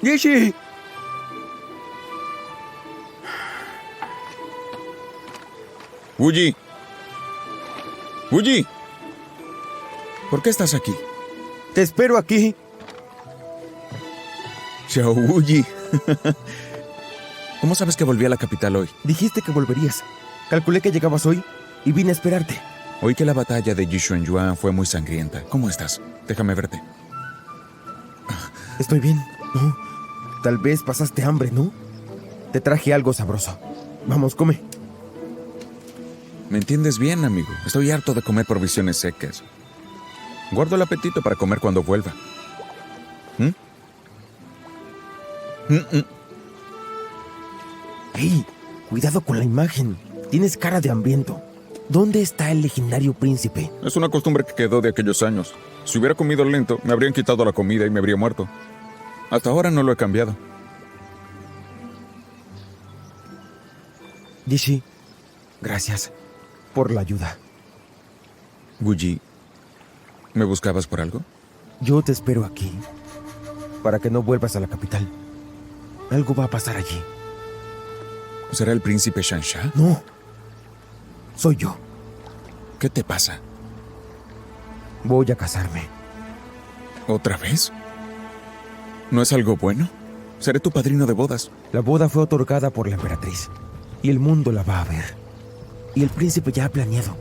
¡Yishi! Wuyi. Wuyi. ¿Por qué estás aquí? Te espero aquí. Xiao Wuyi. ¿Cómo sabes que volví a la capital hoy? Dijiste que volverías. Calculé que llegabas hoy y vine a esperarte. Oí que la batalla de Yishuanyuan fue muy sangrienta. ¿Cómo estás? Déjame verte. Estoy bien. No. Tal vez pasaste hambre, ¿no? Te traje algo sabroso. Vamos, come. ¿Me entiendes bien, amigo? Estoy harto de comer provisiones secas. Guardo el apetito para comer cuando vuelva. ¡Ey! Cuidado con la imagen. Tienes cara de hambriento. ¿Dónde está el legendario príncipe? Es una costumbre que quedó de aquellos años. Si hubiera comido lento, me habrían quitado la comida y me habría muerto. Hasta ahora no lo he cambiado. Yishi, gracias por la ayuda. Wuyi, ¿me buscabas por algo? Yo te espero aquí para que no vuelvas a la capital. Algo va a pasar allí. ¿Será el príncipe Shansha? No. Soy yo. ¿Qué te pasa? Voy a casarme. ¿Otra vez? ¿No es algo bueno? Seré tu padrino de bodas. La boda fue otorgada por la emperatriz y el mundo la va a ver. Y el príncipe ya ha planeado.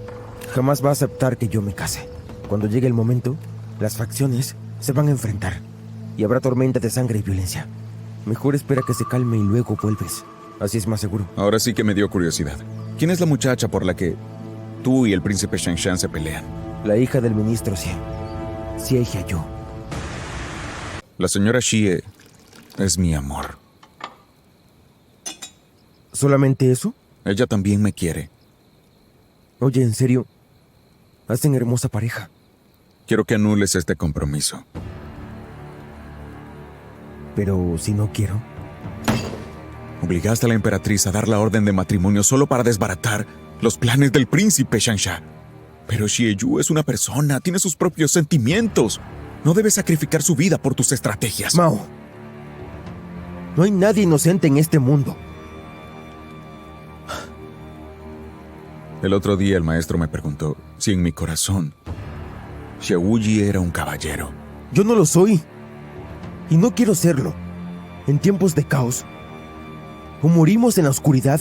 Jamás va a aceptar que yo me case. Cuando llegue el momento, las facciones se van a enfrentar y habrá tormenta de sangre y violencia. Mejor espera que se calme y luego vuelves. Así es más seguro. Ahora sí que me dio curiosidad. ¿Quién es la muchacha por la que tú y el príncipe Shanshan se pelean? La hija del ministro Xie. Xie Xiaoyu. La señora Xie es mi amor. ¿Solamente eso? Ella también me quiere. Oye, en serio, hacen hermosa pareja. Quiero que anules este compromiso. Pero si no quiero... Obligaste a la emperatriz a dar la orden de matrimonio solo para desbaratar los planes del príncipe Shansha. Pero Xieyu es una persona, tiene sus propios sentimientos. No debes sacrificar su vida por tus estrategias. Mao, no hay nadie inocente en este mundo. El otro día el maestro me preguntó si en mi corazón Xiao Wuyi era un caballero. Yo no lo soy. Y no quiero serlo. En tiempos de caos, o morimos en la oscuridad,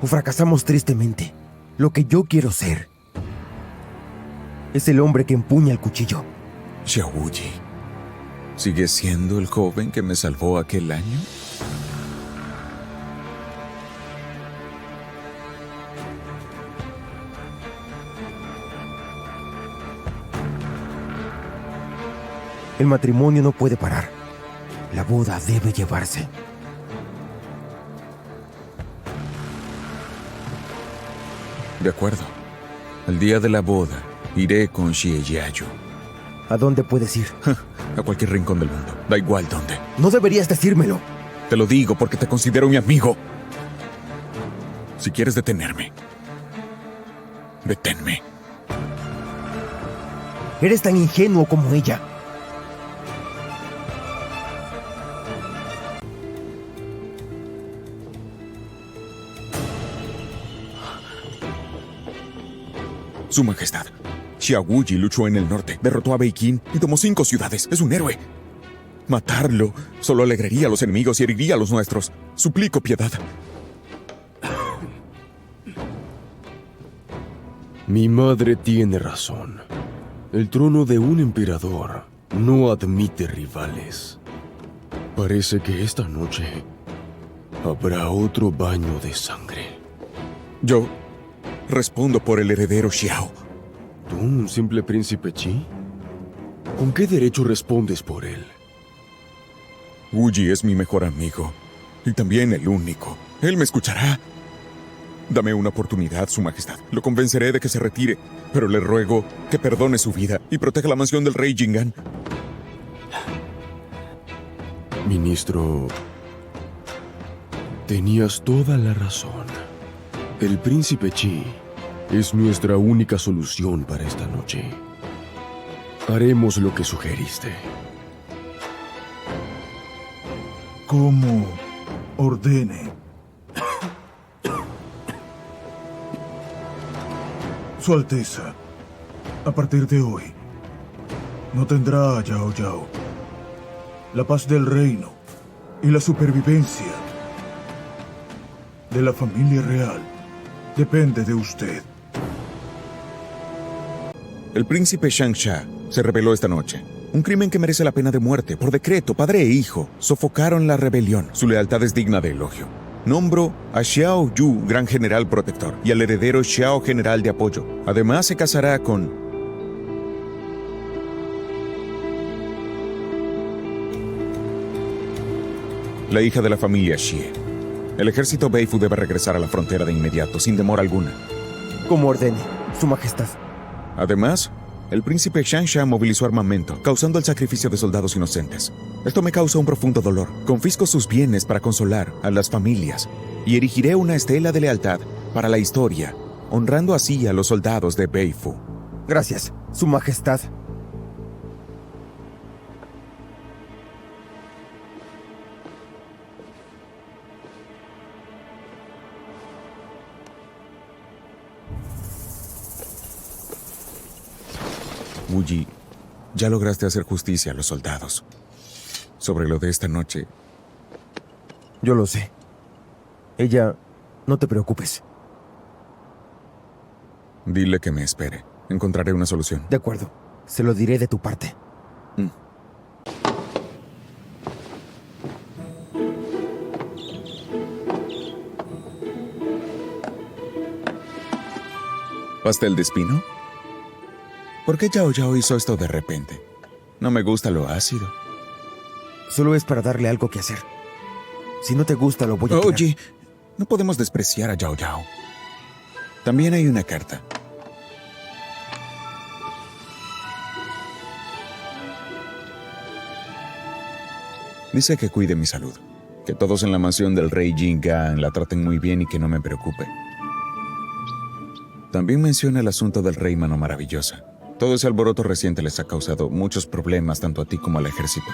o fracasamos tristemente. Lo que yo quiero ser es el hombre que empuña el cuchillo. Xiao Wuyi, ¿sigue siendo el joven que me salvó aquel año? El matrimonio no puede parar. La boda debe llevarse. De acuerdo. El día de la boda, iré con Xie Yayu. ¿A dónde puedes ir? A cualquier rincón del mundo. Da igual dónde. No deberías decírmelo. Te lo digo porque te considero mi amigo. Si quieres detenerme, deténme. Eres tan ingenuo como ella. Su Majestad, Xiao Wuyi luchó en el norte, derrotó a Bei Qin y tomó 5 ciudades. Es un héroe. Matarlo solo alegraría a los enemigos y heriría a los nuestros. Suplico piedad. Mi madre tiene razón. El trono de un emperador no admite rivales. Parece que esta noche habrá otro baño de sangre. Yo respondo por el heredero Xiao. ¿Tú, un simple príncipe Qi? ¿Con qué derecho respondes por él? Wuyi es mi mejor amigo. Y también el único. Él me escuchará. Dame una oportunidad, Su Majestad. Lo convenceré de que se retire. Pero le ruego que perdone su vida y proteja la mansión del rey Jingan. Ministro, tenías toda la razón. El príncipe Qi es nuestra única solución para esta noche. Haremos lo que sugeriste. como ordene. Su Alteza, a partir de hoy, no tendrá a Yao Yao. La paz del reino y la supervivencia de la familia real depende de usted. El príncipe Shangsha se rebeló esta noche. Un crimen que merece la pena de muerte. Por decreto, padre e hijo sofocaron la rebelión. Su lealtad es digna de elogio. Nombro a Xiao Yu gran general protector y al heredero Xiao general de apoyo. Además, se casará con la hija de la familia Xie. El ejército Beifu debe regresar a la frontera de inmediato, sin demora alguna. Como ordene, Su Majestad. Además, el príncipe Shangsha movilizó armamento, causando el sacrificio de soldados inocentes. Esto me causa un profundo dolor. Confisco sus bienes para consolar a las familias y erigiré una estela de lealtad para la historia, honrando así a los soldados de Beifu. Gracias, Su Majestad. Wu Yi, ya lograste hacer justicia a los soldados. Sobre lo de esta noche, Yo lo sé. Ella, no te preocupes. dile que me espere. Encontraré una solución. De acuerdo, se lo diré de tu parte. ¿Pastel de espino? ¿Por qué Yao Yao hizo esto de repente? No me gusta lo ácido. Solo es para darle algo que hacer. Si no te gusta, lo voy a tirar. Oye, no podemos despreciar a Yao Yao. También hay una carta. Dice que cuide mi salud, que todos en la mansión del rey Jingan la traten muy bien y que no me preocupe. También menciona el asunto del rey Mano Maravillosa. Todo ese alboroto reciente les ha causado muchos problemas tanto a ti como al ejército.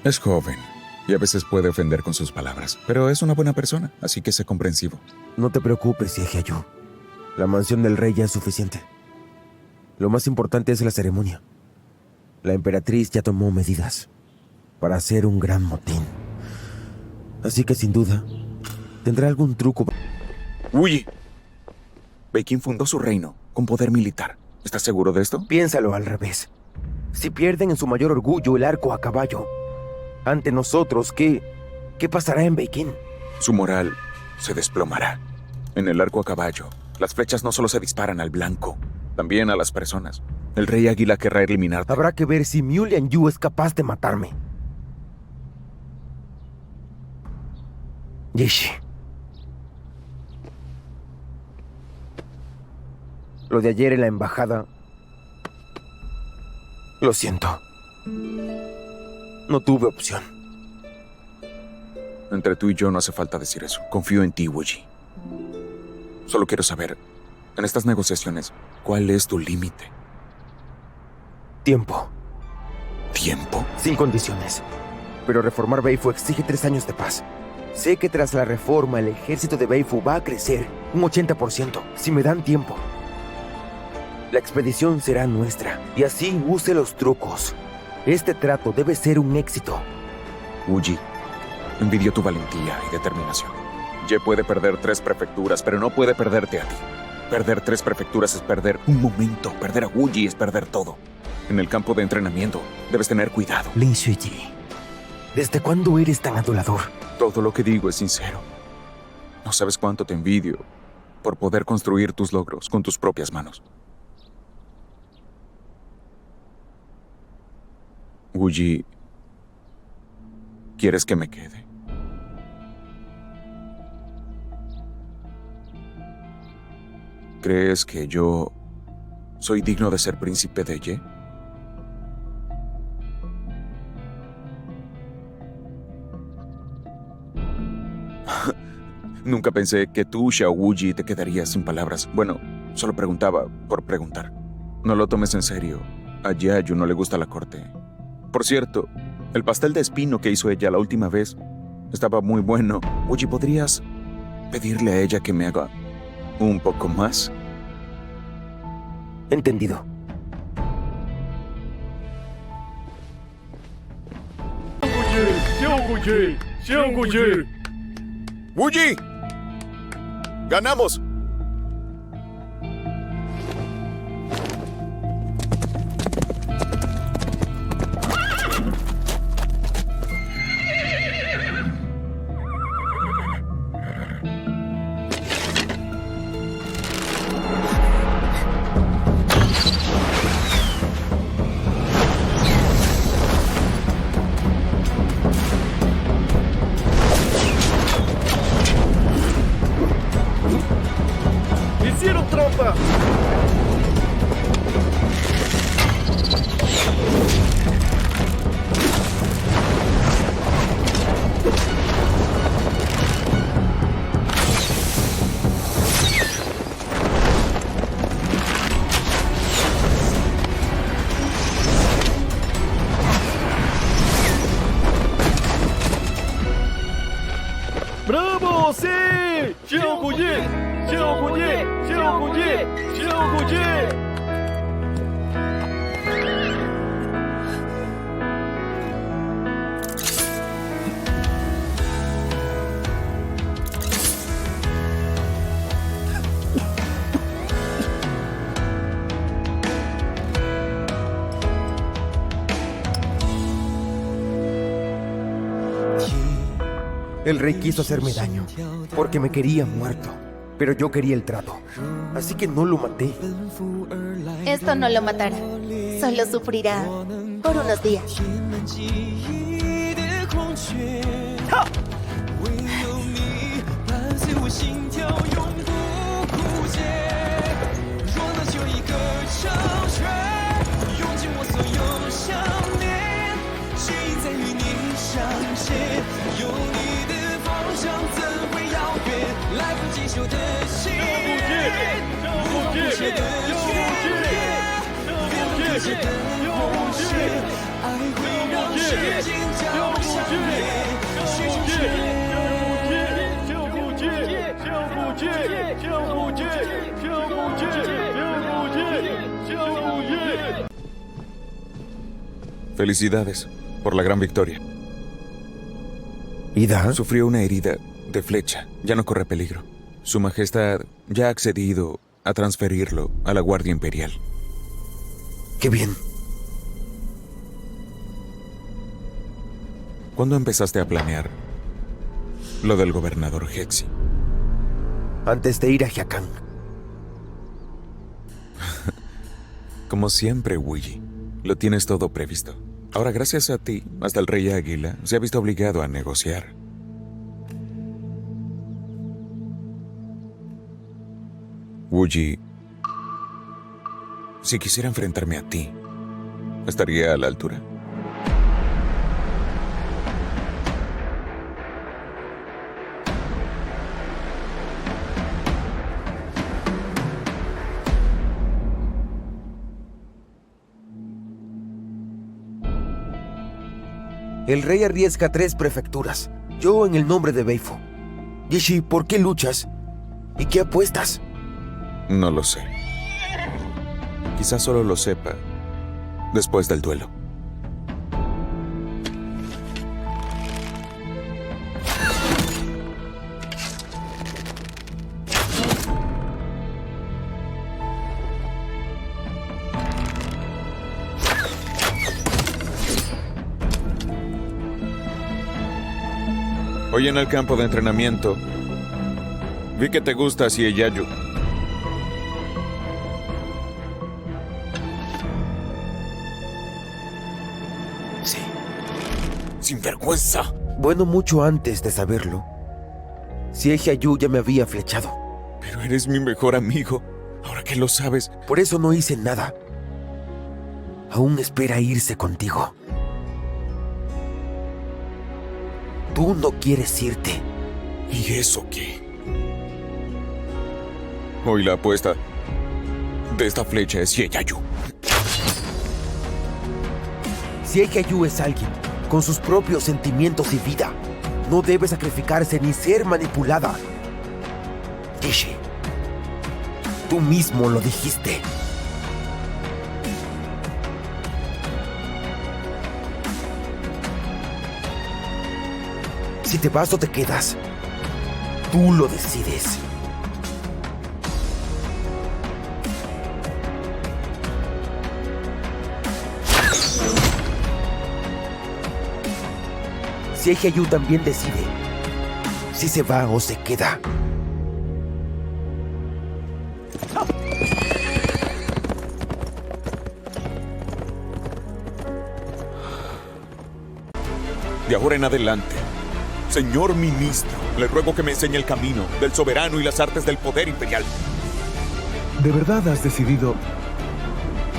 Es joven y a veces puede ofender con sus palabras, pero es una buena persona, así que sé comprensivo. No te preocupes, Yejiayu. La mansión del rey ya es suficiente. Lo más importante es la ceremonia. La emperatriz ya tomó medidas para hacer un gran motín. Así que sin duda, tendrá algún truco. ¡Uy! Beikin fundó su reino con poder militar. ¿Estás seguro de esto? Piénsalo al revés. Si pierden en su mayor orgullo el arco a caballo, ante nosotros, ¿qué pasará en Beikin? Su moral se desplomará. En el arco a caballo, las flechas no solo se disparan al blanco, también a las personas. El rey águila querrá eliminarte. Habrá que ver si Miu Lianyu es capaz de matarme. Yeshi. Lo de ayer en la embajada... Lo siento. No tuve opción. Entre tú y yo no hace falta decir eso. Confío en ti, Wu Yi. Solo quiero saber, en estas negociaciones, ¿cuál es tu límite? Tiempo. ¿Tiempo? Sin condiciones. Pero reformar Beifu exige 3 años de paz. Sé que tras la reforma el ejército de Beifu va a crecer un 80%, si me dan tiempo. La expedición será nuestra, y así use los trucos. Este trato debe ser un éxito. Wu Yi, envidio tu valentía y determinación. Ye puede perder 3 prefecturas, pero no puede perderte a ti. Perder 3 prefecturas es perder un momento. Perder a Wu Yi es perder todo. En el campo de entrenamiento, debes tener cuidado. Lin Xueyi, ¿desde cuándo eres tan adulador? Todo lo que digo es sincero. No sabes cuánto te envidio por poder construir tus logros con tus propias manos. Wu Yi, ¿quieres que me quede? ¿Crees que yo soy digno de ser príncipe de Ye? Nunca pensé que tú, Xiao Wu Yi, te quedarías sin palabras. Bueno, solo preguntaba por preguntar. No lo tomes en serio. A Yayu no le gusta la corte. Por cierto, El pastel de espino que hizo ella la última vez estaba muy bueno. Oye, ¿podrías pedirle a ella que me haga un poco más? Entendido. ¡Wuji! ¡Ganamos! ¡Hicieron trampa! ¡Bravo! ¡Sí! ¡Xiao Guyi! ¡Xiao Guyi! ¡Xiao Guyi! ¡Xiao Guyi! El rey quiso hacerme daño porque me quería muerto, pero yo quería el trato, así que no lo maté. Esto no lo matará, solo sufrirá por unos días. Felicidades por la gran victoria. ¿Ida? Sufrió una herida de flecha. Ya no corre peligro. Su Majestad ya ha accedido a transferirlo a la Guardia Imperial. ¡Qué bien! ¿Cuándo empezaste a planear lo del gobernador Hexi? Antes de ir a Hyakkan. Como siempre, Wuyi. Lo tienes todo previsto. Ahora, gracias a ti, hasta el rey Águila se ha visto obligado a negociar. Wuyi, si quisiera enfrentarme a ti, ¿estaría a la altura? El rey arriesga 3 prefecturas. Yo en el nombre de Beifo. Yishi, ¿por qué luchas? ¿Y qué apuestas? No lo sé. Quizás solo lo sepa después del duelo. Hoy en el campo de entrenamiento vi que te gusta Xieyayu. Sí. ¡Sinvergüenza! Bueno, mucho antes de saberlo, Xieyayu ya me había flechado. Pero eres mi mejor amigo. Ahora que lo sabes. Por eso no hice nada. Aún espera irse contigo. Tú no quieres irte. ¿Y eso qué? Hoy la apuesta de esta flecha es Xieyayu. Xieyayu es alguien con sus propios sentimientos y vida. No debe sacrificarse ni ser manipulada. Yishi, tú mismo lo dijiste. Si te vas o te quedas, tú lo decides. Si Hyeyu también decide si se va o se queda. De ahora en adelante, señor ministro, le ruego que me enseñe el camino del soberano y las artes del poder imperial. ¿De verdad has decidido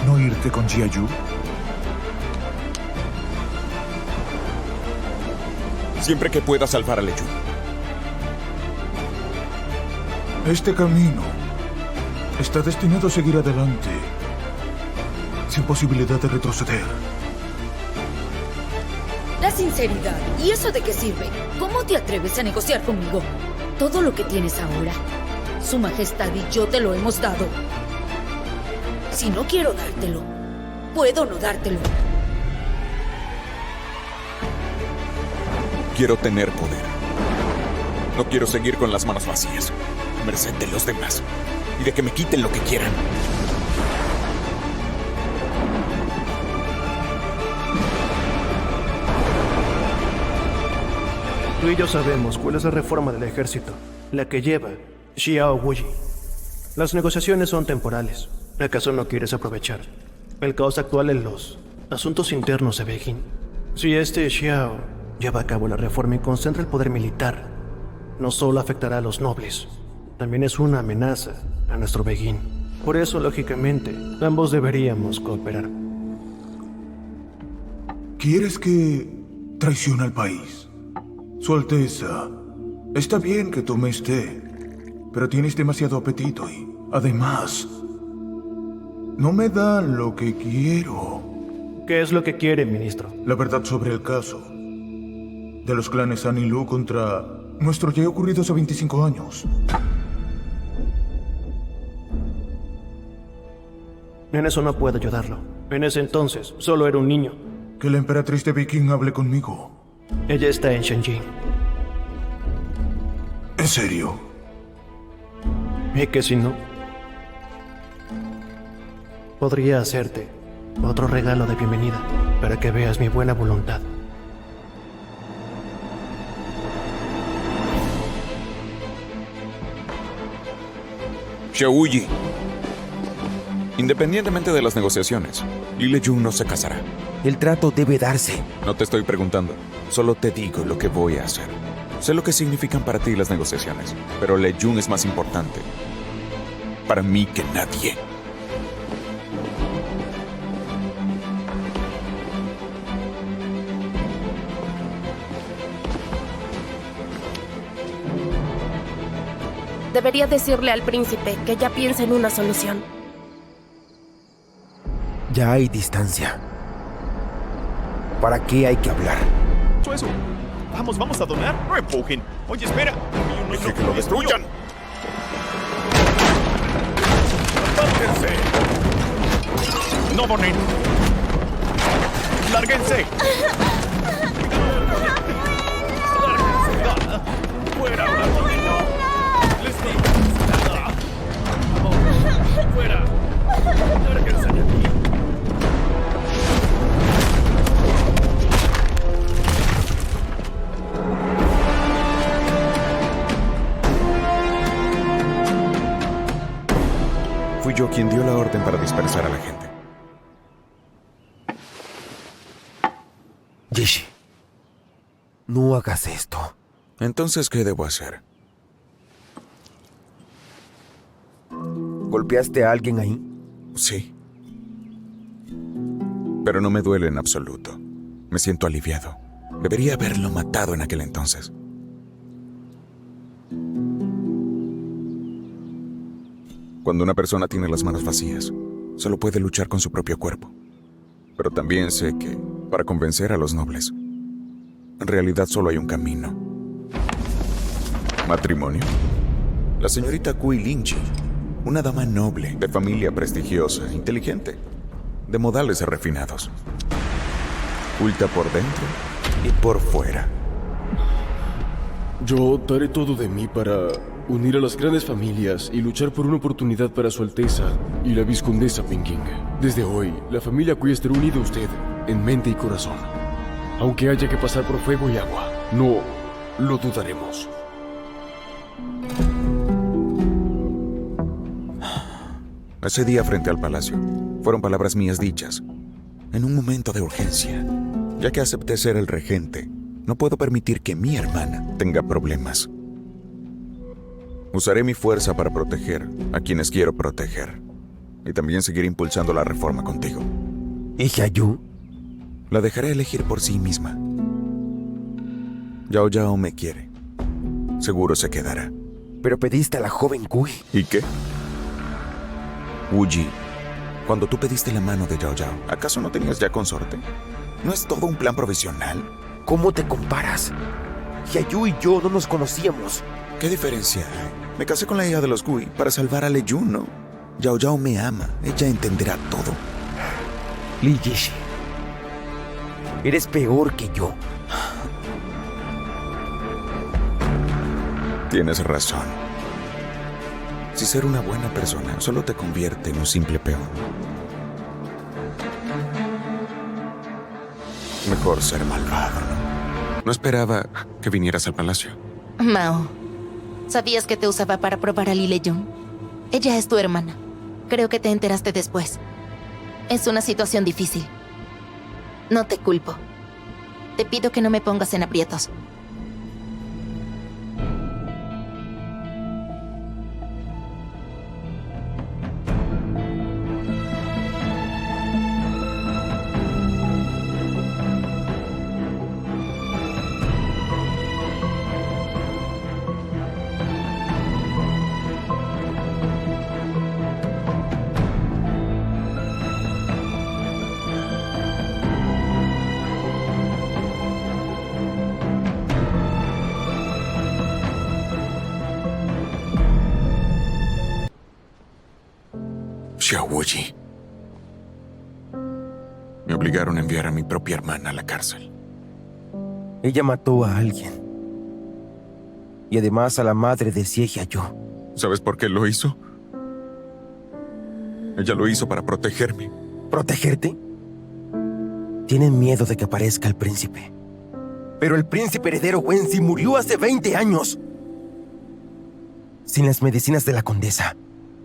no irte con Jiayu? Siempre que pueda salvar a Leyun. Este camino está destinado a seguir adelante, sin posibilidad de retroceder. La sinceridad. ¿Y eso de qué sirve? ¿Cómo te atreves a negociar conmigo? Todo lo que tienes ahora, Su Majestad y yo te lo hemos dado. Si no quiero dártelo, puedo no dártelo. Quiero tener poder. No quiero seguir con las manos vacías, a merced de los demás, y de que me quiten lo que quieran. Tú y yo sabemos cuál es la reforma del ejército, la que lleva Xiao Wuyi. Las negociaciones son temporales. ¿Acaso no quieres aprovechar el caos actual en los asuntos internos de Beijing? Si este Xiao lleva a cabo la reforma y concentra el poder militar, no solo afectará a los nobles, también es una amenaza a nuestro Beijing. Por eso, lógicamente, ambos deberíamos cooperar. ¿Quieres que traicione al país? Su Alteza, está bien que tomes té, pero tienes demasiado apetito y, además, no me dan lo que quiero. ¿Qué es lo que quiere, ministro? La verdad sobre el caso de los clanes San y Lu contra nuestro ya ocurrido hace 25 años. En eso no puedo ayudarlo. En ese entonces, solo era un niño. Que la emperatriz de Viking hable conmigo. Ella está en Shenjing. ¿En serio? ¿Y que si no? Podría hacerte otro regalo de bienvenida para que veas mi buena voluntad. Xiao Wuyi. Independientemente de las negociaciones, Li Leyun no se casará. El trato debe darse. No te estoy preguntando, solo te digo lo que voy a hacer. Sé lo que significan para ti las negociaciones, pero Leyun es más importante para mí que nadie. Debería decirle al príncipe que ya piense en una solución. Ya hay distancia. ¿Para qué hay que hablar? Eso. Vamos a donar. No empujen. Oye, espera. Dije que lo destruyan. ¡Apártense! No donen. ¡Lárguense! ¡Fuera, Bartolino! ¡Les digo! ¡Fuera! ¡Lárguense de aquí! Fui yo quien dio la orden para dispersar a la gente. Yishi, no hagas esto. Entonces, ¿qué debo hacer? ¿Golpeaste a alguien ahí? Sí. Pero no me duele en absoluto. Me siento aliviado. Debería haberlo matado en aquel entonces. Cuando una persona tiene las manos vacías, solo puede luchar con su propio cuerpo. Pero también sé que, para convencer a los nobles, En realidad solo hay un camino. ¿Matrimonio? La señorita Kui Lingchi, una dama noble, de familia prestigiosa, inteligente, de modales refinados. Culta por dentro y por fuera. Yo daré todo de mí para unir a las grandes familias y luchar por una oportunidad para Su Alteza y la Vizcondesa Peking. Desde hoy, la familia Kui estará unida a usted en mente y corazón. Aunque haya que pasar por fuego y agua, no lo dudaremos. Ese día frente al palacio, fueron palabras mías dichas, en un momento de urgencia. Ya que acepté ser el regente, no puedo permitir que mi hermana tenga problemas. Usaré mi fuerza para proteger a quienes quiero proteger. Y también seguir impulsando la reforma contigo. ¿Y Xiaoyu? La dejaré elegir por sí misma. Yao Yao me quiere. Seguro se quedará. Pero pediste a la joven Kui. ¿Y qué? Wu Ji, cuando tú pediste la mano de Yao Yao, ¿acaso no tenías ya consorte? ¿No es todo un plan profesional? ¿Cómo te comparas? Xiaoyu y yo no nos conocíamos. ¿Qué diferencia hay? Me casé con la hija de los Kui para salvar a Lei Jun, ¿no? Yao Yao me ama. Ella entenderá todo. Li Yishi, eres peor que yo. Tienes razón. Si ser una buena persona solo te convierte en un simple peón. Mejor ser malvado, ¿no? No esperaba que vinieras al palacio. Mao, ¿sabías que te usaba para probar a Li Leyun? Ella es tu hermana. Creo que te enteraste después. Es una situación difícil. No te culpo. Te pido que no me pongas en aprietos. Xiao Wuji. Me obligaron a enviar a mi propia hermana a la cárcel. Ella mató a alguien. Y además a la madre de Xie Xiaoyu. ¿Sabes por qué lo hizo? Ella lo hizo para protegerme. ¿Protegerte? Tienen miedo de que aparezca el príncipe. Pero el príncipe heredero Wenzi murió hace 20 años. Sin las medicinas de la condesa,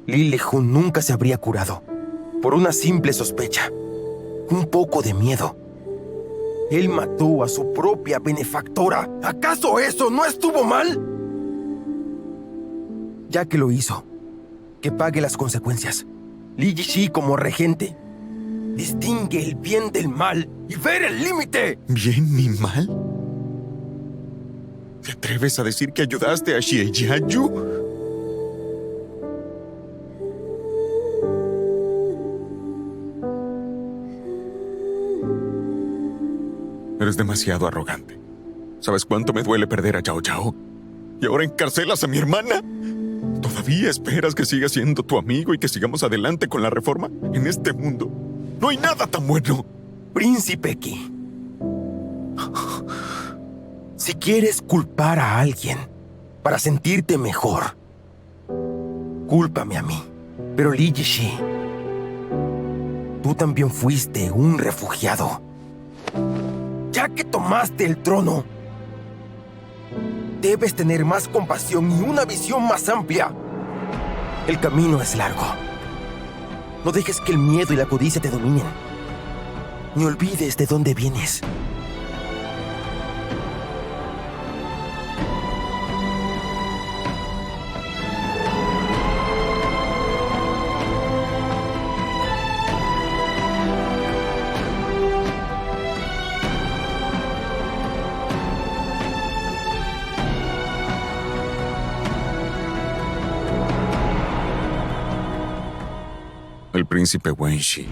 Li Lejun nunca se habría curado. Por una simple sospecha. Un poco de miedo. Él mató a su propia benefactora. ¿Acaso eso no estuvo mal? Ya que lo hizo, que pague las consecuencias. Li Yishi, como regente, distingue el bien del mal y ver el límite. ¿Bien ni mal? ¿Te atreves a decir que ayudaste a Xie Xiaoyu? Eres demasiado arrogante. ¿Sabes cuánto me duele perder a Yao Yao? ¿Y ahora encarcelas a mi hermana? ¿Todavía esperas que siga siendo tu amigo y que sigamos adelante con la reforma? En este mundo no hay nada tan bueno. Príncipe Qi, si quieres culpar a alguien para sentirte mejor, cúlpame a mí. Pero Li Yishi, tú también fuiste un refugiado. Ya que tomaste el trono, debes tener más compasión y una visión más amplia. El camino es largo. No dejes que el miedo y la codicia te dominen. Ni olvides de dónde vienes. El príncipe Wenxi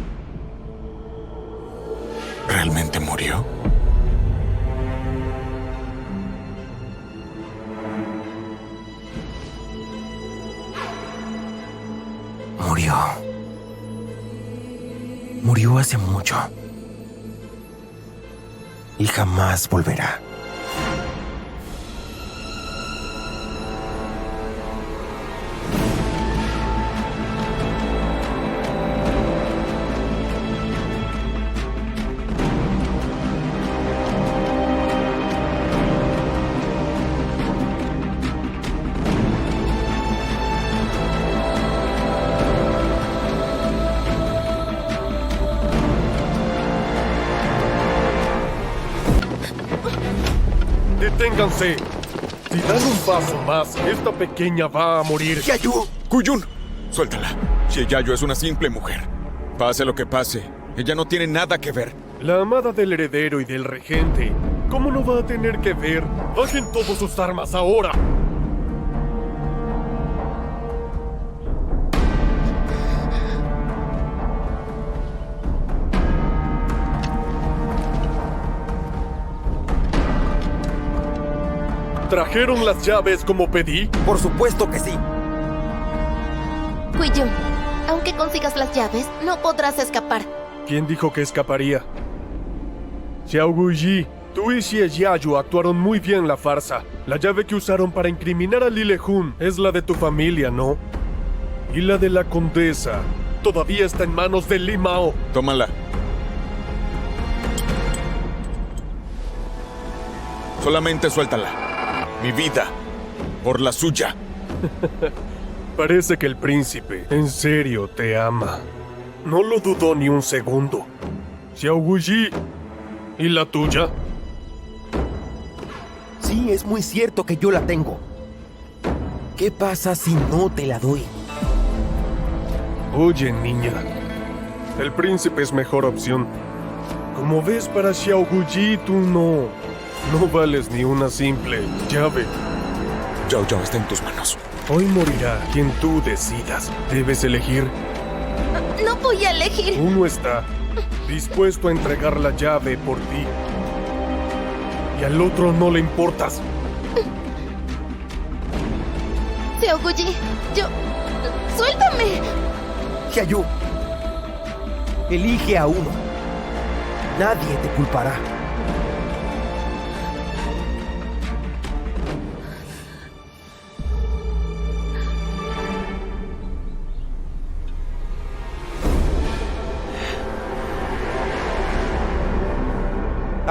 ¿realmente murió? hace mucho. Y jamás volverá. ¡Deténganse! Si dan un paso más, esta pequeña va a morir. ¡Xiaoyu! Kuyun, suéltala. Xieyayo es una simple mujer. Pase lo que pase, ella no tiene nada que ver. La amada del heredero y del regente. ¿Cómo no va a tener que ver? ¡Bajen todos sus armas ahora! ¿Trajeron las llaves como pedí? Por supuesto que sí. Kuiyun, aunque consigas las llaves, no podrás escapar. ¿Quién dijo que escaparía? Xiao Guji, tú y Xieyayo actuaron muy bien la farsa. La llave que usaron para incriminar a Lile Hun es la de tu familia, ¿no? Y la de la condesa todavía está en manos de Li Mao. Tómala. Solamente suéltala. Mi vida. Por la suya. Parece que el príncipe en serio te ama. No lo dudó ni un segundo. Xiao Guji, ¿y la tuya? Sí, es muy cierto que yo la tengo. ¿Qué pasa si no te la doy? Oye, niña. El príncipe es mejor opción. Como ves, para Xiao Guji tú no vales ni una simple llave. Yao Yao está en tus manos. Hoy morirá quien tú decidas. Debes elegir. No voy a elegir. Uno está dispuesto a entregar la llave por ti. Y al otro no le importas. Xiao Guji, ¡suéltame! Xiaoyu, elige a uno. Nadie te culpará.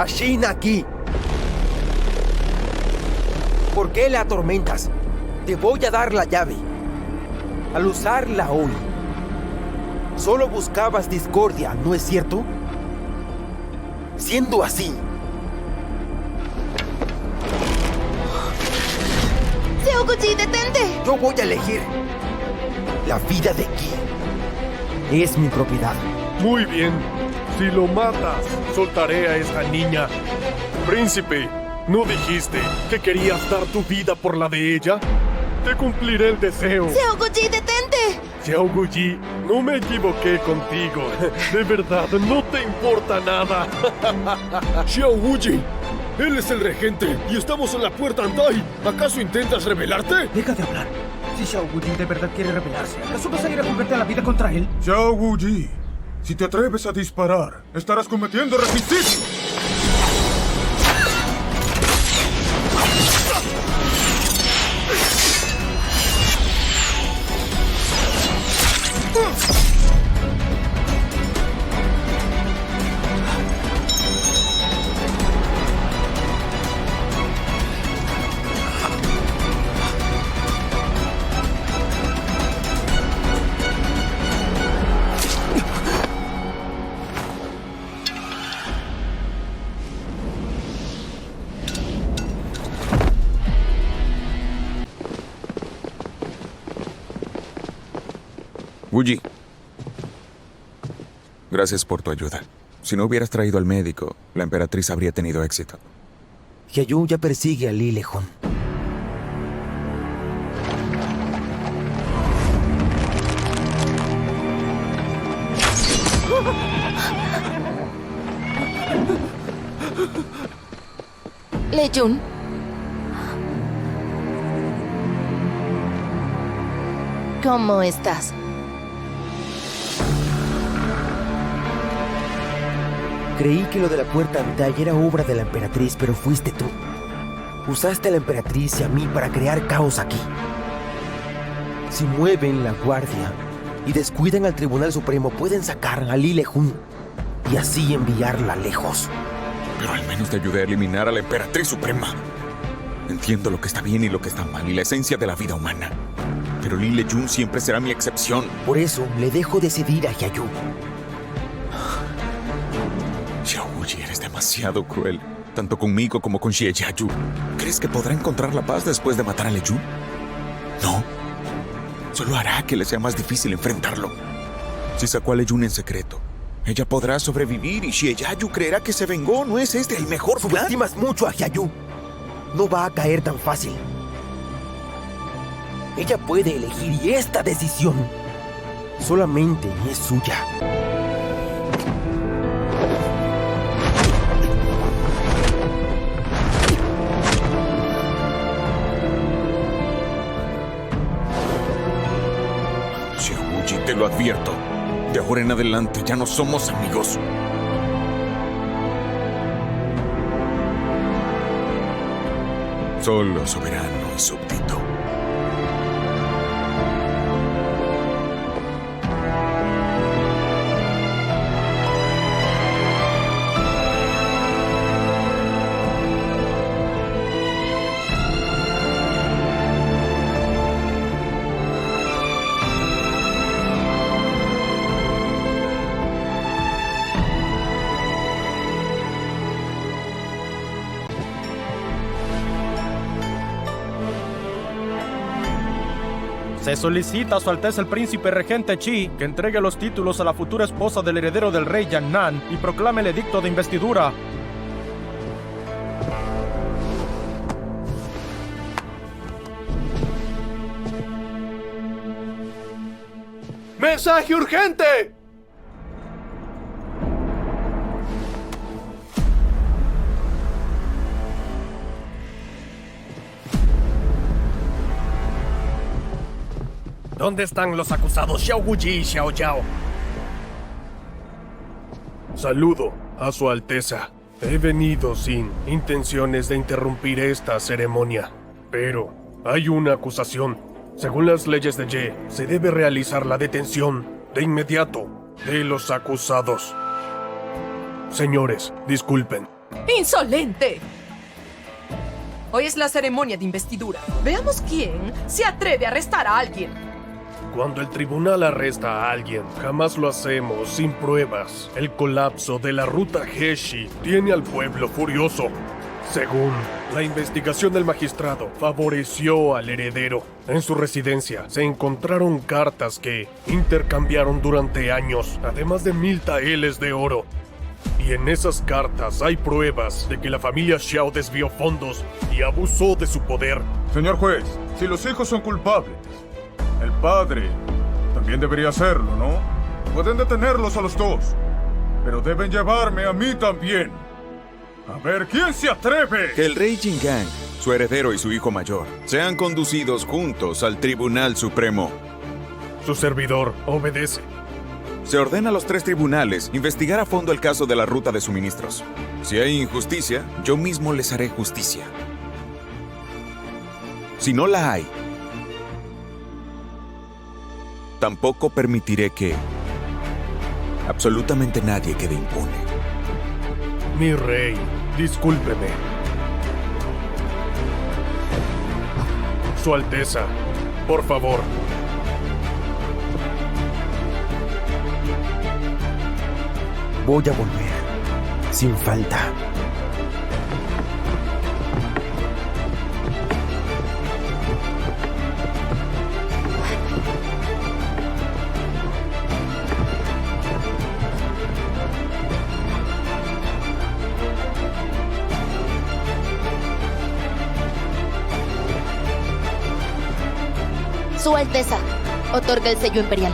Ashin aquí. ¿Por qué la atormentas? Te voy a dar la llave. Al usarla hoy, solo buscabas discordia, ¿no es cierto? Siendo así, Xiao Guji, detente. yo voy a elegir. La vida de Qi es mi propiedad. Muy bien. Si lo matas, soltaré a esta niña. Príncipe, ¿no dijiste que querías dar tu vida por la de ella? Te cumpliré el deseo. Xiao Guji, detente. Xiao Guji, no me equivoqué contigo. De verdad, no te importa nada. Xiao Guji, él es el regente y estamos en la puerta Andai. ¿Acaso intentas rebelarte? Deja de hablar. Si Xiao Guji de verdad quiere rebelarse, ¿acaso vas a ir a jugarte a la vida contra él? Xiao Guji, si te atreves a disparar, estarás cometiendo regicidio. Guji, gracias por tu ayuda. Si no hubieras traído al médico, la emperatriz habría tenido éxito. Xiaoyu ya persigue a Lile Hun. Lei Jun. ¿Cómo estás? Creí que lo de la puerta Andai era obra de la emperatriz, pero fuiste tú. Usaste a la emperatriz y a mí para crear caos aquí. Si mueven la guardia y descuidan al Tribunal Supremo, pueden sacar a Li Lejun y así enviarla lejos. Pero al menos te ayudé a eliminar a la Emperatriz Suprema. Entiendo lo que está bien y lo que está mal y la esencia de la vida humana. Pero Li Lejun siempre será mi excepción. Por eso le dejo decidir a Yayu. Xiaoyi, eres demasiado cruel. Tanto conmigo como con Xie Yayu. ¿Crees que podrá encontrar la paz después de matar a Lejun? No. Solo hará que le sea más difícil enfrentarlo. Si sacó a Lejun en secreto, ella podrá sobrevivir y Xie Yayu creerá que se vengó. ¿No es este el mejor plan? Subestimas mucho a Yayu. No va a caer tan fácil. Ella puede elegir y esta decisión solamente es suya. Xiaoyi, te lo advierto. De ahora en adelante ya no somos amigos. Solo soberano y súbdito. Se solicita a Su Alteza el Príncipe Regente Qi que entregue los títulos a la futura esposa del heredero del rey Yan'an y proclame el edicto de investidura. ¡Mensaje urgente! ¿Dónde están los acusados Xiao Guji y Xiao Yao? Saludo a Su Alteza. He venido sin intenciones de interrumpir esta ceremonia, pero hay una acusación. Según las leyes de Ye, se debe realizar la detención de inmediato de los acusados. Señores, disculpen. ¡Insolente! Hoy es la ceremonia de investidura. Veamos quién se atreve a arrestar a alguien. Cuando el tribunal arresta a alguien, jamás lo hacemos sin pruebas. El colapso de la ruta Heshi tiene al pueblo furioso. Según la investigación del magistrado, favoreció al heredero. En su residencia se encontraron cartas que intercambiaron durante años, además de 1000 taeles de oro. Y en esas cartas hay pruebas de que la familia Xiao desvió fondos y abusó de su poder. Señor juez, si los hijos son culpables, el padre también debería hacerlo, ¿no? Pueden detenerlos a los dos, pero deben llevarme a mí también. A ver, ¿quién se atreve? Que el rey Jingang, su heredero y su hijo mayor sean conducidos juntos al Tribunal Supremo. Su servidor obedece. Se ordena a los 3 tribunales investigar a fondo el caso de la ruta de suministros. Si hay injusticia, yo mismo les haré justicia. Si no la hay, tampoco permitiré que absolutamente nadie quede impune. Mi rey, discúlpeme. Su Alteza, por favor. Voy a volver, sin falta. Su Alteza, otorga el sello imperial.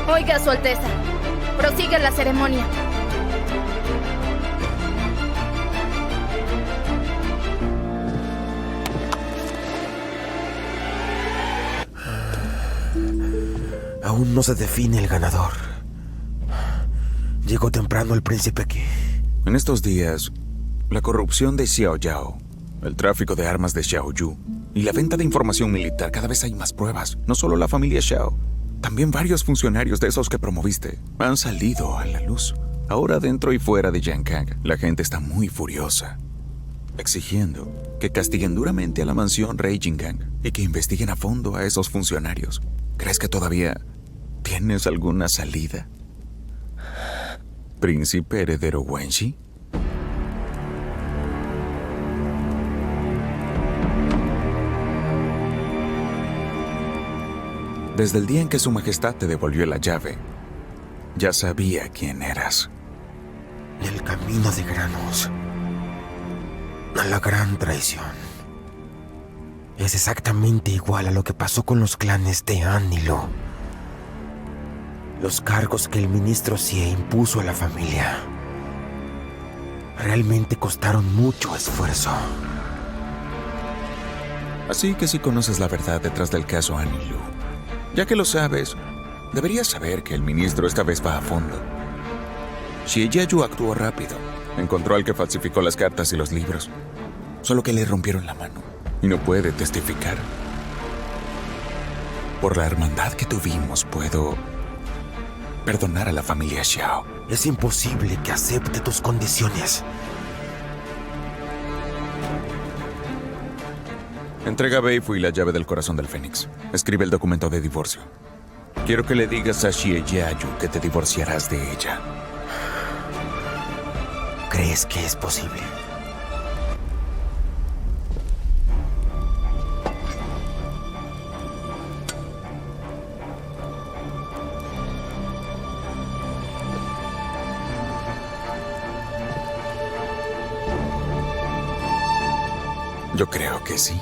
Oiga, Su Alteza. Prosigue la ceremonia. Aún no se define el ganador. Llegó temprano el príncipe aquí. En estos días, la corrupción de Xiao Yao, el tráfico de armas de Xiao Yu y la venta de información militar, cada vez hay más pruebas. No solo la familia Xiao, también varios funcionarios de esos que promoviste han salido a la luz. Ahora dentro y fuera de Yan'Kang, la gente está muy furiosa, exigiendo que castiguen duramente a la mansión Rey Jingang y que investiguen a fondo a esos funcionarios. ¿Crees que todavía tienes alguna salida, príncipe heredero Wenxi? Desde el día en que su majestad te devolvió la llave, ya sabía quién eras. El camino de granos a la gran traición es exactamente igual a lo que pasó con los clanes de An y Lu. Los cargos que el ministro Xie impuso a la familia realmente costaron mucho esfuerzo. Así que si conoces la verdad detrás del caso An y Lu, ya que lo sabes, deberías saber que el ministro esta vez va a fondo. Xie Yayu actuó rápido. Encontró al que falsificó las cartas y los libros. Solo que le rompieron la mano y no puede testificar. Por la hermandad que tuvimos, puedo perdonar a la familia Xiao. Es imposible que acepte tus condiciones. Entrega a Beifu y la llave del corazón del Fénix. Escribe el documento de divorcio. Quiero que le digas a Xie Yayu que te divorciarás de ella. ¿Crees que es posible? Yo creo que sí.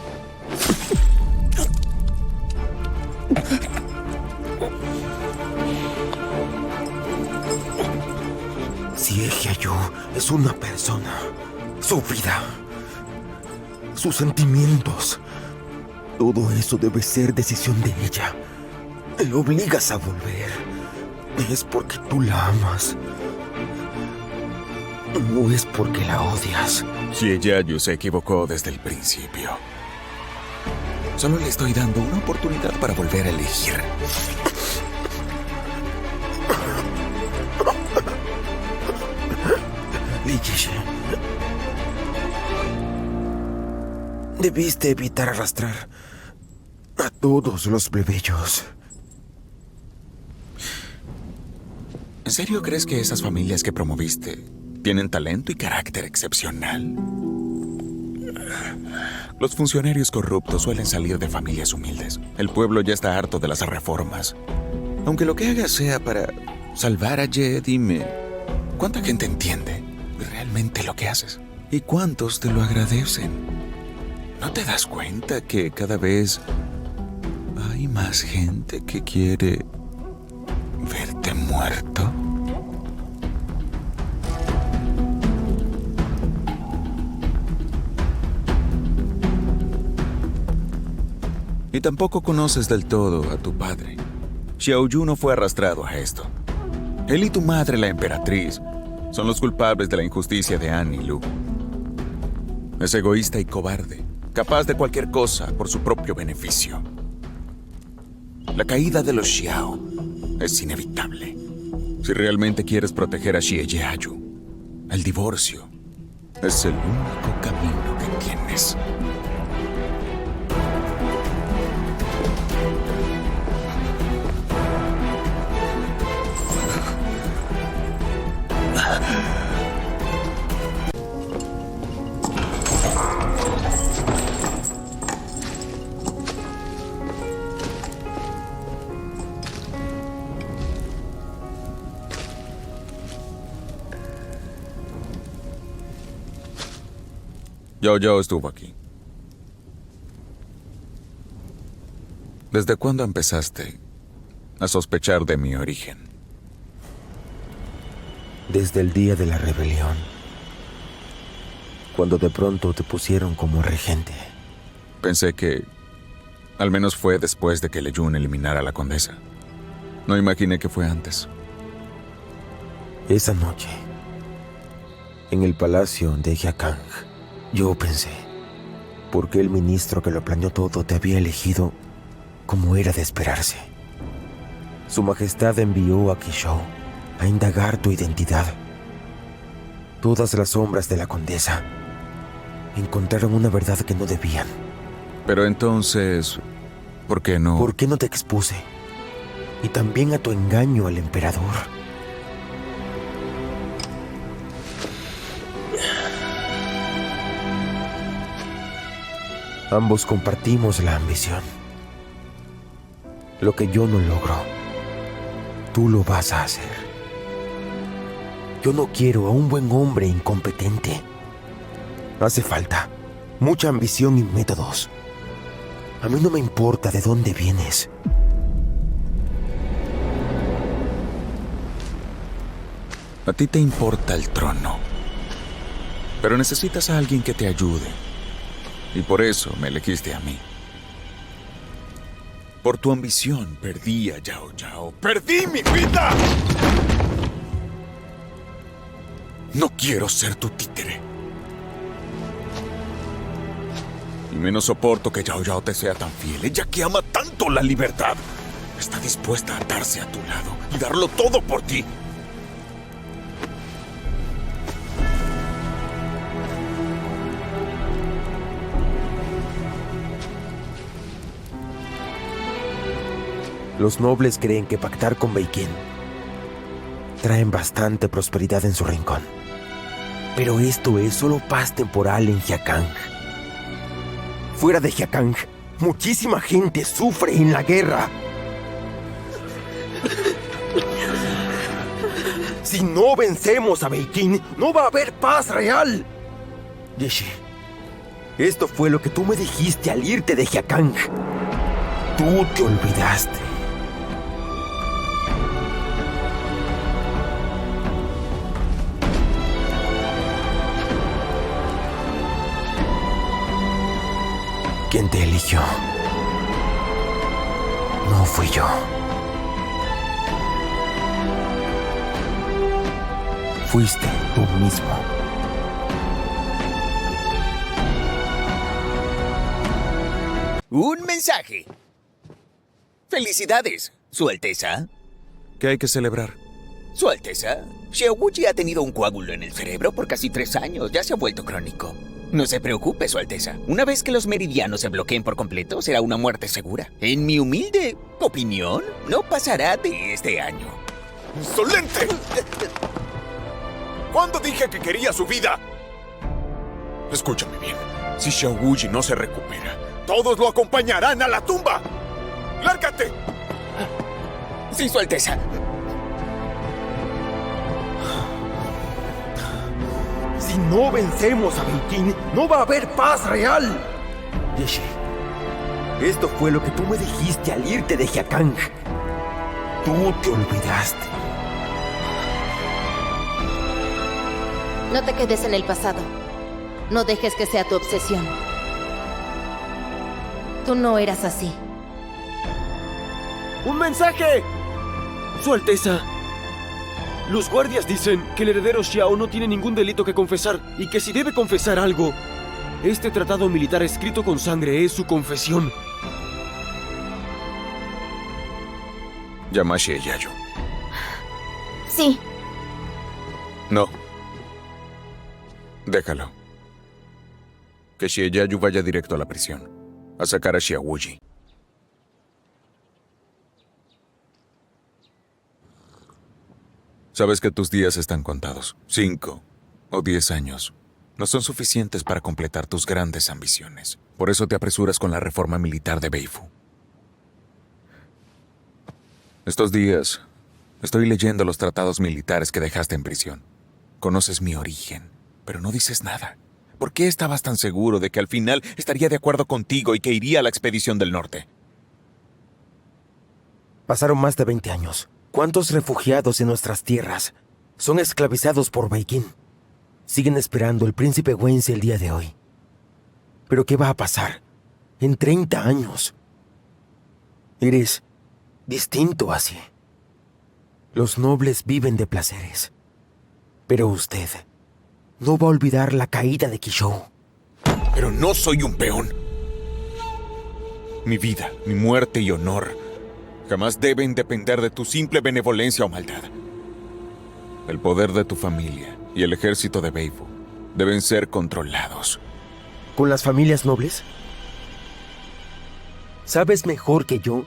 Xie Yayu es una persona. Su vida, sus sentimientos, todo eso debe ser decisión de ella. Te obligas a volver. Es porque tú la amas. No es porque la odias. Xie Yayu se equivocó desde el principio. Solo le estoy dando una oportunidad para volver a elegir. Li Yixi, debiste evitar arrastrar a todos los plebeyos. ¿En serio crees que esas familias que promoviste tienen talento y carácter excepcional? Los funcionarios corruptos suelen salir de familias humildes. El pueblo ya está harto de las reformas. Aunque lo que hagas sea para salvar a Ye, dime, ¿cuánta gente entiende realmente lo que haces? ¿Y cuántos te lo agradecen? ¿No te das cuenta que cada vez hay más gente que quiere verte muerto? Y tampoco conoces del todo a tu padre. Xiao Yu no fue arrastrado a esto. Él y tu madre, la emperatriz, son los culpables de la injusticia de An y Lu. Es egoísta y cobarde, capaz de cualquier cosa por su propio beneficio. La caída de los Xiao es inevitable. Si realmente quieres proteger a Xie Yayu, el divorcio es el único camino que tienes. Yao Yao estuvo aquí. ¿Desde cuándo empezaste a sospechar de mi origen? Desde el día de la rebelión, cuando de pronto te pusieron como regente. Pensé que al menos fue después de que Leyun eliminara a la condesa. No imaginé que fue antes. Esa noche, en el palacio de Hyakang, yo pensé, ¿por qué el ministro que lo planeó todo te había elegido como era de esperarse? Su Majestad envió a Qishou a indagar tu identidad. Todas las sombras de la condesa encontraron una verdad que no debían. Pero entonces, ¿por qué no? ¿Por qué no te expuse? Y también a tu engaño al emperador. Ambos compartimos la ambición. Lo que yo no logro, tú lo vas a hacer. Yo no quiero a un buen hombre incompetente. Hace falta mucha ambición y métodos. A mí no me importa de dónde vienes. A ti te importa el trono. Pero necesitas a alguien que te ayude. Y por eso me elegiste a mí. Por tu ambición perdí a Yao Yao. ¡Perdí mi vida! No quiero ser tu títere. Y menos soporto que Yao Yao te sea tan fiel. Ella que ama tanto la libertad. Está dispuesta a atarse a tu lado y darlo todo por ti. Los nobles creen que pactar con Wei Qin traen bastante prosperidad en su rincón. Pero esto es solo paz temporal en Hyakang. Fuera de Hyakang, muchísima gente sufre en la guerra. Si no vencemos a Wei Qin, no va a haber paz real. Yeshi, esto fue lo que tú me dijiste al irte de Hyakang. Tú te olvidaste. ¿Quién te eligió? No fui yo. Fuiste tú mismo. Un mensaje. Felicidades, Su Alteza. ¿Qué hay que celebrar? Su Alteza, Xiaowuji ha tenido un coágulo en el cerebro por casi 3 años. Ya se ha vuelto crónico. No se preocupe, Su Alteza. Una vez que los meridianos se bloqueen por completo, será una muerte segura. En mi humilde opinión, no pasará de este año. ¡Insolente! ¿Cuándo dije que quería su vida? Escúchame bien. Si Xiaowuji no se recupera, todos lo acompañarán a la tumba. ¡Lárgate! Sí, Su Alteza. Si no vencemos a Wei Qin, no va a haber paz real. Yeshi, esto fue lo que tú me dijiste al irte de Hyakang. Tú te olvidaste. No te quedes en el pasado. No dejes que sea tu obsesión. Tú no eras así. ¡Un mensaje! Su Alteza. Los guardias dicen que el heredero Xiao no tiene ningún delito que confesar y que si debe confesar algo, este tratado militar escrito con sangre es su confesión. Llama a Xieyayu. Sí. No. Déjalo. Que Xieyayu vaya directo a la prisión, a sacar a Xiaowuji. Sabes que tus días están contados. 5 o 10 años no son suficientes para completar tus grandes ambiciones. Por eso te apresuras con la reforma militar de Beifu. Estos días estoy leyendo los tratados militares que dejaste en prisión. Conoces mi origen, pero no dices nada. ¿Por qué estabas tan seguro de que al final estaría de acuerdo contigo y que iría a la expedición del norte? Pasaron más de 20 años. ¿Cuántos refugiados en nuestras tierras son esclavizados por Wei Qin? Siguen esperando el príncipe Wenzi el día de hoy. ¿Pero qué va a pasar en 30 años? Eres distinto así. Los nobles viven de placeres. Pero usted no va a olvidar la caída de Quixou. Pero no soy un peón. Mi vida, mi muerte y honor jamás deben depender de tu simple benevolencia o maldad. El poder de tu familia y el ejército de Beifu deben ser controlados. ¿Con las familias nobles? Sabes mejor que yo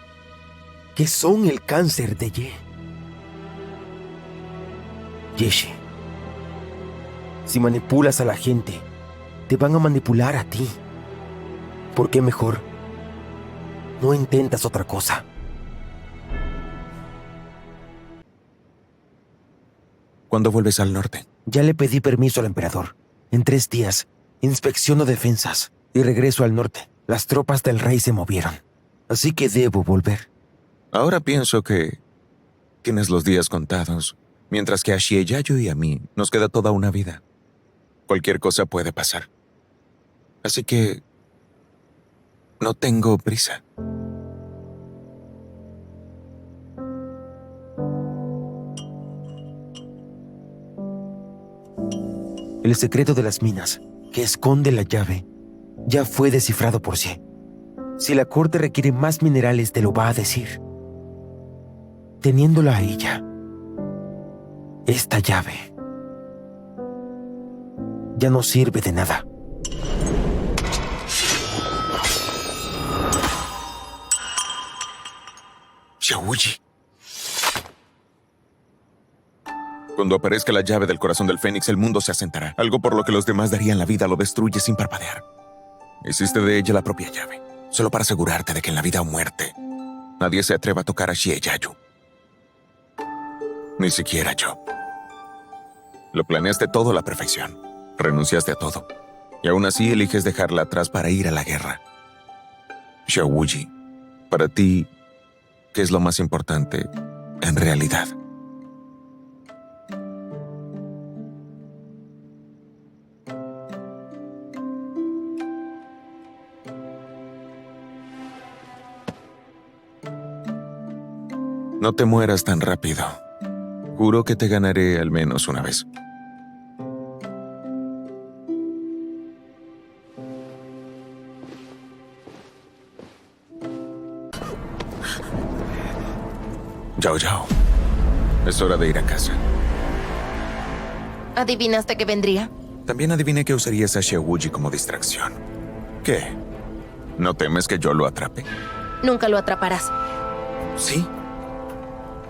que son el cáncer de Ye. Yeshi, si manipulas a la gente, te van a manipular a ti. ¿Por qué mejor no intentas otra cosa? ¿Cuándo vuelves al norte? Ya le pedí permiso al emperador. En 3 días, inspecciono defensas y regreso al norte. Las tropas del rey se movieron, así que debo volver. Ahora pienso que tienes los días contados, mientras que a Xieyayu y a mí nos queda toda una vida. Cualquier cosa puede pasar. Así que no tengo prisa. El secreto de las minas, que esconde la llave, ya fue descifrado por Xie. Si la corte requiere más minerales, te lo va a decir. Teniéndola a ella, esta llave ya no sirve de nada. Xiaowuji. Cuando aparezca la llave del corazón del Fénix, el mundo se asentará. Algo por lo que los demás darían la vida lo destruye sin parpadear. Hiciste de ella la propia llave, solo para asegurarte de que en la vida o muerte nadie se atreva a tocar a Xieyayu. Ni siquiera yo. Lo planeaste todo a la perfección. Renunciaste a todo. Y aún así eliges dejarla atrás para ir a la guerra. Xiaowuji, para ti, ¿qué es lo más importante en realidad? No te mueras tan rápido. Juro que te ganaré al menos una vez. Yao Yao, es hora de ir a casa. ¿Adivinaste que vendría? También adiviné que usarías a Xiaowuji como distracción. ¿Qué? ¿No temes que yo lo atrape? Nunca lo atraparás. ¿Sí?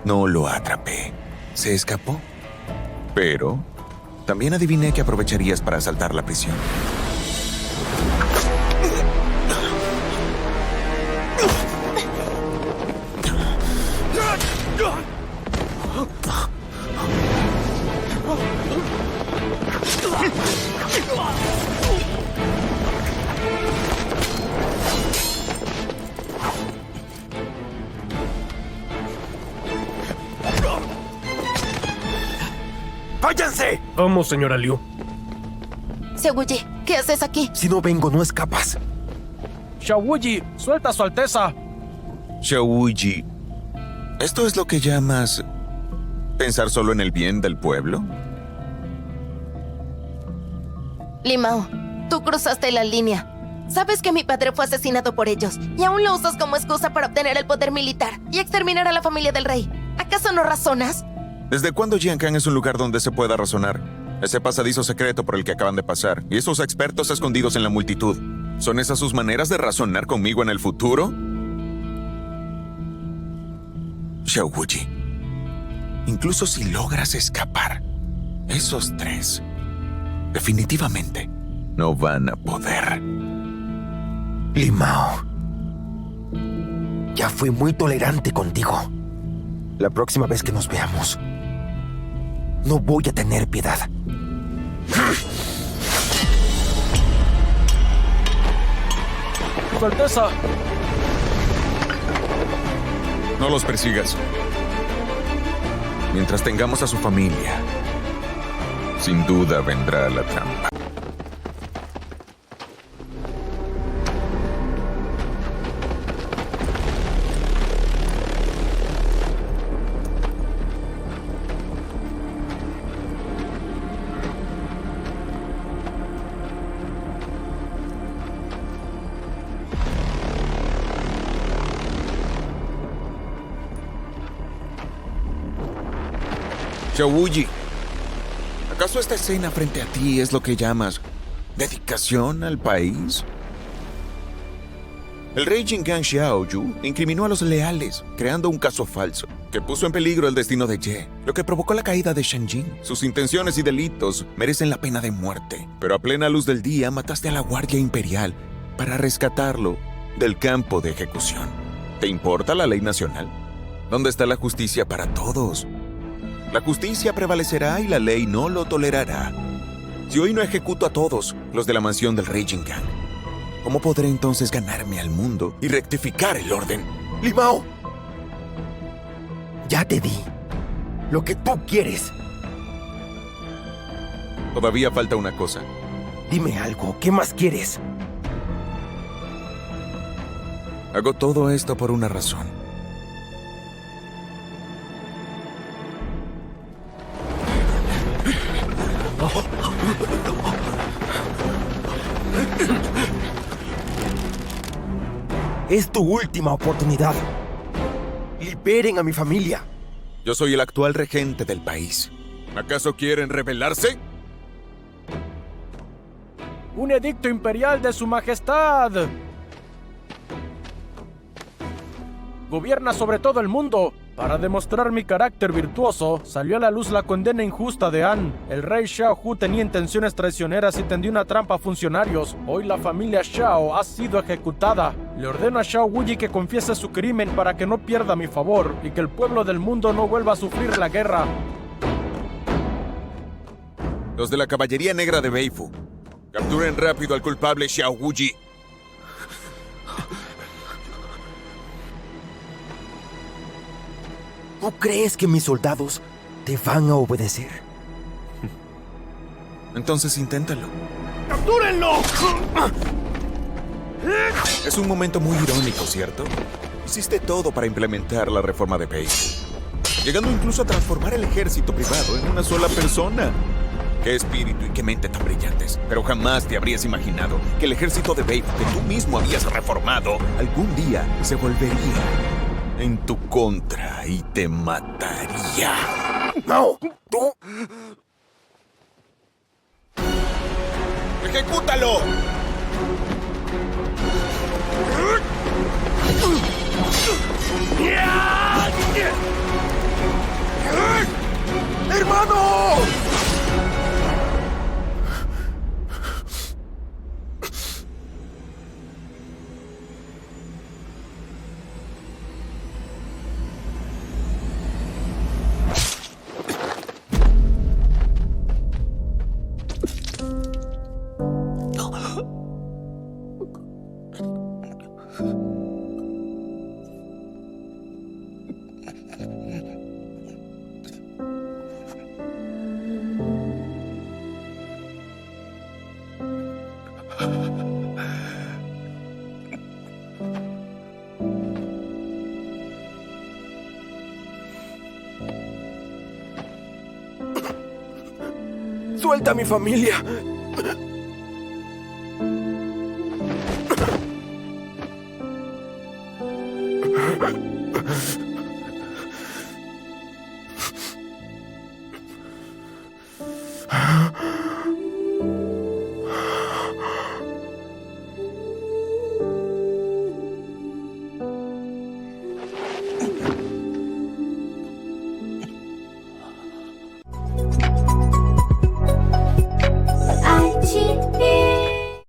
No lo atrapé. Se escapó. Pero también adiviné que aprovecharías para asaltar la prisión. ¡Váyanse! Vamos, señora Liu. Xiaowuji, ¿qué haces aquí? Si no vengo, no escapas. Xiaowuji, suelta a su alteza. Xiaowuji, ¿esto es lo que llamas pensar solo en el bien del pueblo? Limao, tú cruzaste la línea. Sabes que mi padre fue asesinado por ellos y aún lo usas como excusa para obtener el poder militar y exterminar a la familia del rey. ¿Acaso no razonas? ¿Desde cuándo Jiankang es un lugar donde se pueda razonar? Ese pasadizo secreto por el que acaban de pasar y esos expertos escondidos en la multitud. ¿Son esas sus maneras de razonar conmigo en el futuro? Xiaowuji, incluso si logras escapar, esos 3 definitivamente no van a poder. Limao, ya fui muy tolerante contigo. La próxima vez que nos veamos, no voy a tener piedad. ¡Su Alteza! No los persigas. Mientras tengamos a su familia, sin duda vendrá la trampa. Xiao Wuyi, ¿acaso esta escena frente a ti es lo que llamas dedicación al país? El rey Jingang Xiaoyu incriminó a los leales, creando un caso falso que puso en peligro el destino de Ye, lo que provocó la caída de Shenjing. Sus intenciones y delitos merecen la pena de muerte, pero a plena luz del día mataste a la Guardia Imperial para rescatarlo del campo de ejecución. ¿Te importa la ley nacional? ¿Dónde está la justicia para todos? La justicia prevalecerá y la ley no lo tolerará. Si hoy no ejecuto a todos los de la mansión del rey Jingang, ¿cómo podré entonces ganarme al mundo y rectificar el orden? ¡Limao! Ya te di lo que tú quieres. Todavía falta una cosa. Dime algo, ¿qué más quieres? Hago todo esto por una razón. Es tu última oportunidad. Liberen a mi familia. Yo soy el actual regente del país. ¿Acaso quieren rebelarse? ¡Un edicto imperial de su majestad! Gobierna sobre todo el mundo. Para demostrar mi carácter virtuoso, salió a la luz la condena injusta de An. El rey Xiao Hu tenía intenciones traicioneras y tendió una trampa a funcionarios. Hoy la familia Xiao ha sido ejecutada. Le ordeno a Xiao Wuyi que confiese su crimen para que no pierda mi favor y que el pueblo del mundo no vuelva a sufrir la guerra. Los de la Caballería Negra de Beifu, capturen rápido al culpable Xiao Wuyi. ¿Tú crees que mis soldados te van a obedecer? Entonces inténtalo. ¡Captúrenlo! Es un momento muy irónico, ¿cierto? Hiciste todo para implementar la reforma de Beifu, llegando incluso a transformar el ejército privado en una sola persona. ¡Qué espíritu y qué mente tan brillantes! Pero jamás te habrías imaginado que el ejército de Beifu que tú mismo habías reformado algún día se volvería en tu contra y te mataría. ¡No! ¡Tú! ¡Ejecútalo! ¡Hermano! ¡Suelta a mi familia!